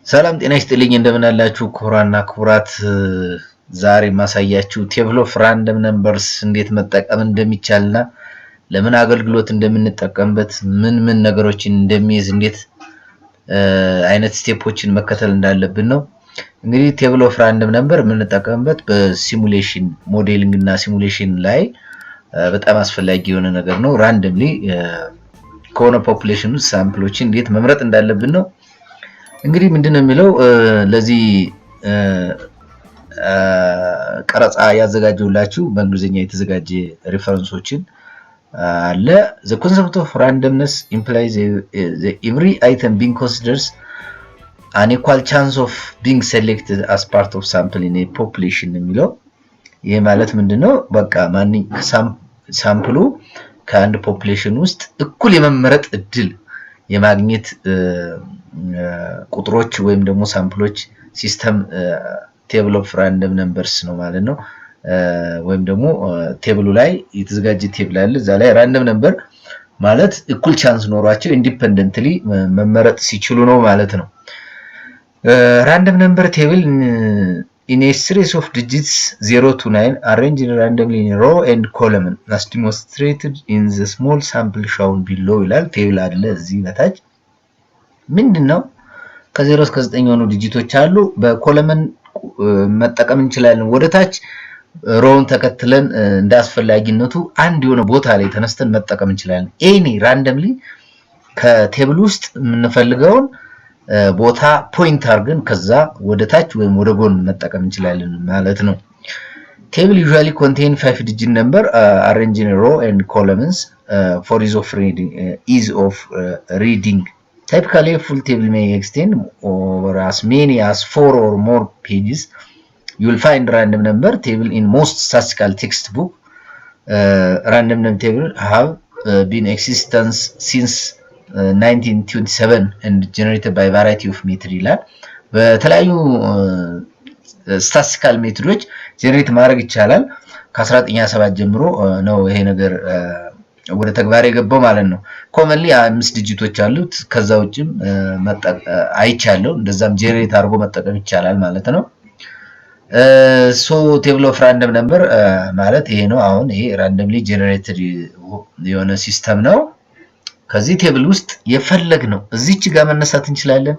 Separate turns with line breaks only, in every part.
ሰላም ጤና ይስጥልኝ እንደምን አላችሁ ክቡራና ክቡራት ዛሬ ማሳያችሁ ቴብል ኦፍ ራንደም ነምበርስ እንዴት መጠቀም እንደሚቻልና ለምን አገልግሎት እንደምንጠቀምበት ምን ነገሮችን እንደሚይዝ እንዴት አይነት ስቴፖችን መከተል እንዳለብን ነው። እንግዲህ ቴብል ኦፍ ራንደም ነምበር የምንጠቀምበት በሲሙሌሽን ሞዴሊንግ እና ሲሙሌሽን ላይ በጣም አስፈላጊ የሆነ ነገር ነው። ራንደምሊ ከሆነ ፖፑሌሽን ውስጥ ሳምፕሎችን እንዴት መምረጥ እንዳለብን ነው። እንግዲህ ምንድነው የሚለው ለዚህ ቀረጻ ያዘጋጀውላችሁ በእንግሊዝኛ የተዘጋጀ ሪፈረንሶችን አለ። the concept of randomness implies every item being considers an equal chance of being selected as part of sample in a population የሚለው ይሄ ማለት ምንድነው? በቃ ሳምፕሉ ከአንድ ፖፑሌሽን ውስጥ እኩል የመመረጥ እድል የማግኘት ቁጥሮች ወይም ደግሞ ሳምፕሎች ሲስተም ቴብል ኦፍ ራንደም ነምበርስ ነው ማለት ነው። ወይም ደግሞ ቴብሉ ላይ የተዘጋጀ ቴብል አለ። እዛ ላይ ራንደም ነምበር ማለት እኩል ቻንስ ኖሯቸው ኢንዲፔንደንትሊ መመረጥ ሲችሉ ነው ማለት ነው። ራንደም ነምበር ቴብል in a series of digits 0 to 9 arranged randomly in row and column as demonstrated in the small sample shown below ይላል። ቴብል አለ እዚህ በታች ምንድነው ከ0 እስከ 9 የሆኑ ዲጂቶች አሉ። በኮለመን መጠቀም እንችላለን። ወደታች ሮውን ተከትለን እንዳስፈላጊነቱ አንድ የሆነ ቦታ ላይ ተነስተን መጠቀም እንችላለን። ኤኒ ራንደምሊ ከቴብል ውስጥ የምንፈልገውን ቦታ ፖይንት አድርገን ከዛ ወደታች ወይም ወደ ጎን መጠቀም እንችላለን ማለት ነው። Table usually contain 5 digit number arranged in row and columns for ease of reading. Typically, a full table may extend over as many as 4 or more pages. You will find random number table in most statistical textbook. Random number table have been existence since 1927 and generated by variety of method ይላል። በተለያዩ ስታቲስቲካል ሜቶዶች ጀነሬት ማድረግ ይቻላል። ከ1927 ጀምሮ ነው ይሄ ነገር ወደ ተግባር የገባው ማለት ነው። ኮመንሊ 5 ዲጂቶች አሉት። ከዛ ውጭም አይቻለው እንደዛም ጀነሬት አድርጎ መጠቀም ይቻላል ማለት ነው። ሶ ቴብል ኦፍ ራንደም ነምበር ማለት ይሄ ነው። አሁን ይሄ ራንደምሊ ጀነሬትድ የሆነ ሲስተም ነው። ከዚህ ቴብል ውስጥ የፈለግነው እዚች ጋር መነሳት እንችላለን፣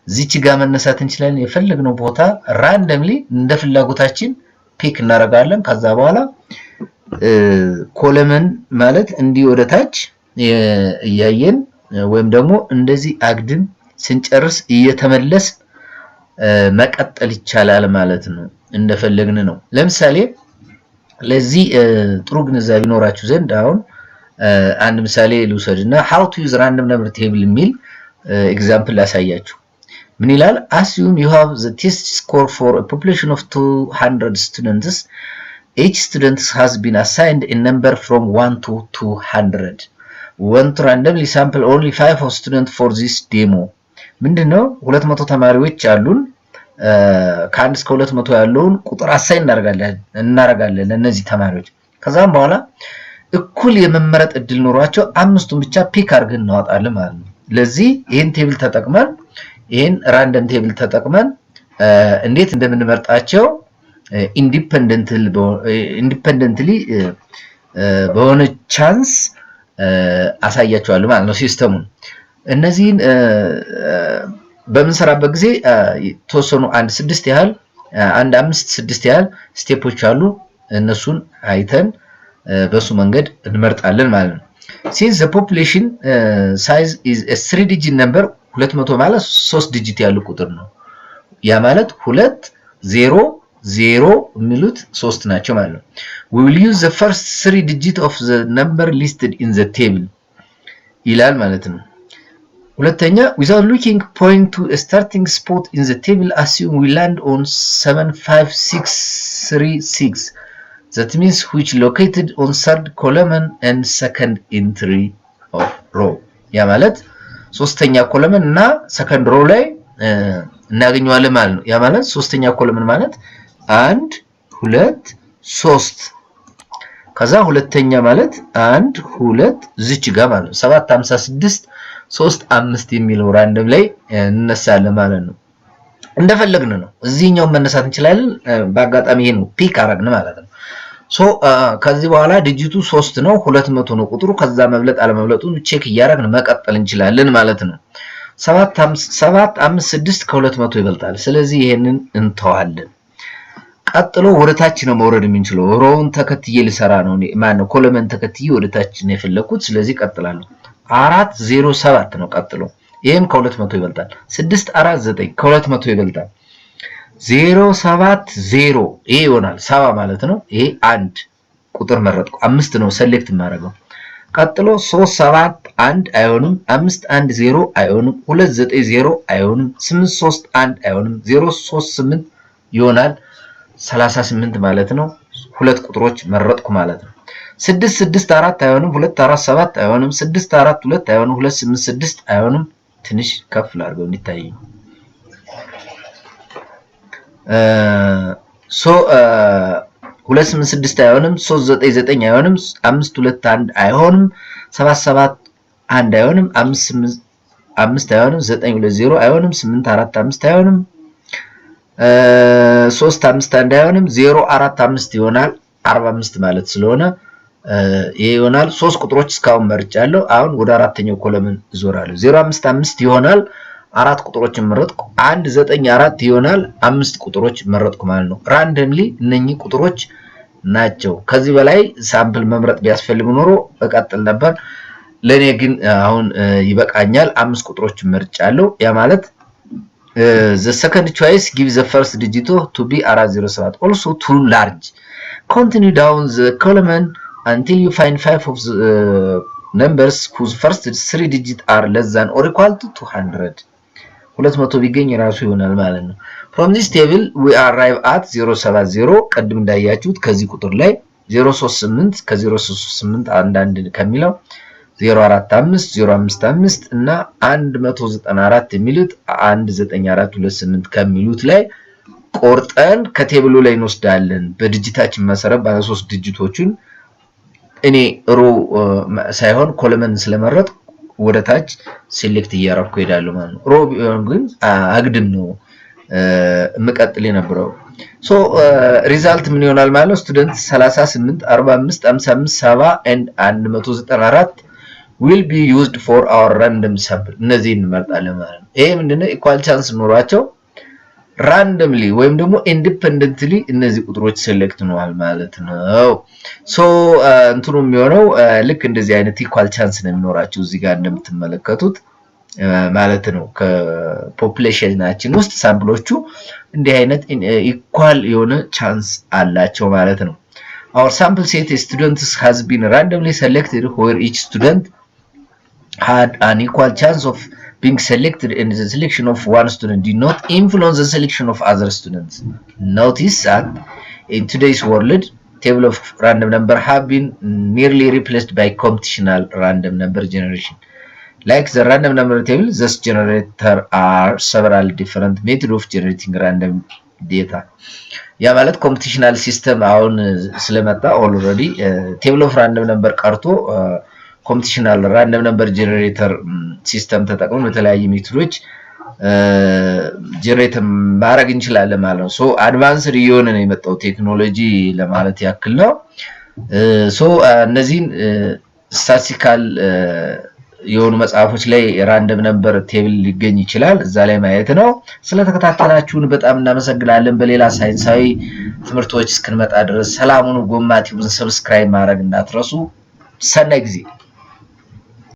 እዚች ጋር መነሳት እንችላለን። የፈለግነው ቦታ ራንደምሊ እንደ ፍላጎታችን ፒክ እናደርጋለን። ከዛ በኋላ ኮለመን ማለት እንዲህ ወደታች እያየን ወይም ደግሞ እንደዚህ አግድም ስንጨርስ እየተመለስ መቀጠል ይቻላል ማለት ነው። እንደፈለግን ነው። ለምሳሌ ለዚህ ጥሩ ግንዛቤ ኖራችሁ ዘንድ አሁን አንድ ምሳሌ ልውሰድና how to use random number table የሚል ኤግዛምፕል ላሳያችሁ። ምን ይላል? assume you have the test score for a population of 200 students. Each student has been assigned a number from 1 to 200. We want to randomly sample only 5 of students for this demo. ምንድነው 200 ተማሪዎች አሉን። ከ1 እስከ 200 ያለውን ቁጥር አሳይን እናደርጋለን ለነዚህ ተማሪዎች። ከዛም በኋላ እኩል የመመረጥ እድል ኖሯቸው አምስቱን ብቻ ፒክ አድርገን እናወጣለን ማለት ነው። ለዚህ ይሄን ቴብል ተጠቅመን ይሄን ራንደም ቴብል ተጠቅመን እንዴት እንደምንመርጣቸው ኢንዲፔንደንትሊ በሆነ ቻንስ አሳያቸዋለሁ ማለት ነው ሲስተሙን። እነዚህን በምንሰራበት ጊዜ ተወሰኑ 6 ያህል 5-6 ያህል ስቴፖች አሉ። እነሱን አይተን በሱ መንገድ እንመርጣለን ማለት ነው። since the population size is a 3 digit number 200 ማለት 3 ዲጂት ያለው ቁጥር ነው። ያ ማለት 2 0 0 የሚሉት 3 ናቸው ማለት ነው። we will use the first 3 digit of the number listed in the table ይላል ማለት ነው። ሁለተኛ without looking point to a starting spot in the table assume we land on 75636. That means which located on third column and second entry of row. ያ ማለት ሶስተኛ ኮለመን እና ሰከንድ ሮው ላይ እናገኘዋለን ማለት ነው። ያ ማለት ሶስተኛ ኮለመን ማለት 1 2 3 ከዛ ሁለተኛ ማለት 1 2 ዝች ጋር ማለት ነው 756 3 5 የሚለው ራንደም ላይ እንነሳለን ማለት ነው። እንደፈለግን ነው እዚህኛው መነሳት እንችላለን በአጋጣሚ ይሄን ፒክ አረግን ማለት ነው ሶ ከዚህ በኋላ ዲጂቱ 3 ነው 200 ነው ቁጥሩ ከዛ መብለጥ አለመብለጡን ቼክ እያደረግን መቀጠል እንችላለን ማለት ነው 756 ከ200 ይበልጣል ስለዚህ ይሄንን እንተዋለን ቀጥሎ ወደታች ነው መውረድ የምንችለው ሮውን ተከትዬ ልሰራ ነው ማነው ኮለመን ተከትዬ ወደታች ነው የፈለኩት ስለዚህ ቀጥላለሁ 407 ነው ቀጥሎ ይሄም ከ200 ይበልጣል 649 ከ200 ይበልጣል 070 ይሄ ይሆናል 7 ማለት ነው ይሄ አንድ ቁጥር መረጥኩ 5 ነው ሴሌክት ማድረገው ቀጥሎ 371 አይሆንም 510 አይሆንም 290 አይሆንም 831 አይሆንም 038 ይሆናል 38 ማለት ነው ሁለት ቁጥሮች መረጥኩ ማለት ነው 664 አይሆንም 247 አይሆንም 642 አይሆንም 286 አይሆንም ትንሽ ከፍ ላድርገው እንዲታይ 286 አይሆንም 399 አይሆንም 521 አይሆንም 771 አይሆንም 5 አይሆንም 920 አይሆንም 845 አይሆንም 351 አይሆንም 045 ይሆናል 45 ማለት ስለሆነ ይሄ ይሆናል 3 ቁጥሮች እስካሁን መርጫለሁ አሁን ወደ አራተኛው ኮለምን እዞራለሁ 055 ይሆናል 4 ቁጥሮችን መረጥኩ 194 ይሆናል 5 ቁጥሮች መረጥኩ ማለት ነው ራንደምሊ እነኚህ ቁጥሮች ናቸው ከዚህ በላይ ሳምፕል መምረጥ ቢያስፈልግ ኖሮ እቀጥል ነበር ለኔ ግን አሁን ይበቃኛል 5 ቁጥሮችን መርጫለሁ ያ ማለት the second choice gives the first digit to be 407 also too large continue down the column until you find 5 of the numbers whose first 3 digits are less than or equal to 200 200 ቢገኝ ራሱ ይሆናል ማለት ነው from this table we arrive at 070 ቀድም እንዳያችሁት ከዚህ ቁጥር ላይ 038 ከ038 አንድ ከሚለው 045 055 እና 194 የሚሉት 19428 ከሚሉት ላይ ቆርጠን ከቴብሉ ላይ እንወስዳለን በዲጂታችን መሰረት ባለ 3 ዲጂቶችን እኔ ሮ ሳይሆን ኮለመን ስለመረጥ ወደታች ሴሌክት እያረኩ ሄዳለሁ ማለት ነው ሮ ግን አግድም ነው መቀጠል የነበረው ሶ ሪዛልት ምን ይሆናል ማለት ነው ስቱደንት 38 45 55 70 and 194 will be used for our random sample እነዚህን እንመርጣለን ማለት ነው ይሄ ምንድነው ኢኳል ቻንስ ኖራቸው ራንደምሊ ወይም ደግሞ ኢንዲፔንደንትሊ እነዚህ ቁጥሮች ሴሌክት ነዋል ማለት ነው ሶ እንትኑ የሚሆነው ልክ እንደዚህ አይነት ኢኳል ቻንስ ነው የሚኖራቸው እዚህ ጋር እንደምትመለከቱት ማለት ነው ከፖፑሌሽናችን ውስጥ ሳምፕሎቹ እንዲህ አይነት ኢኳል የሆነ ቻንስ አላቸው ማለት ነው our sample set of students has been randomly selected where each student had an equal chance of being selected and the selection of one student did not influence the selection of other students. Notice that in today's world, table of random number have been nearly replaced by computational random number generation. Like the random number table, this generator are several different methods of generating random data. ያ ማለት computational system አሁን ስለመጣ already table of random number ቀርቶ computational random number generator ሲስተም ተጠቅመን በተለያየ ሜቶዶች ጀነሬት ማድረግ እንችላለን ማለት ነው ሶ አድቫንስድ እየሆነ ነው የመጣው ቴክኖሎጂ ለማለት ያክል ነው ሶ እነዚህን ስታቲስቲካል የሆኑ መጽሐፎች ላይ ራንደም ነምበር ቴብል ሊገኝ ይችላል እዛ ላይ ማየት ነው ስለተከታተላችሁን በጣም እናመሰግናለን በሌላ ሳይንሳዊ ትምህርቶች እስክንመጣ ድረስ ሰላሙን ጎማ ቲዩብን ሰብስክራይብ ማድረግ እንዳትረሱ ሰናይ ጊዜ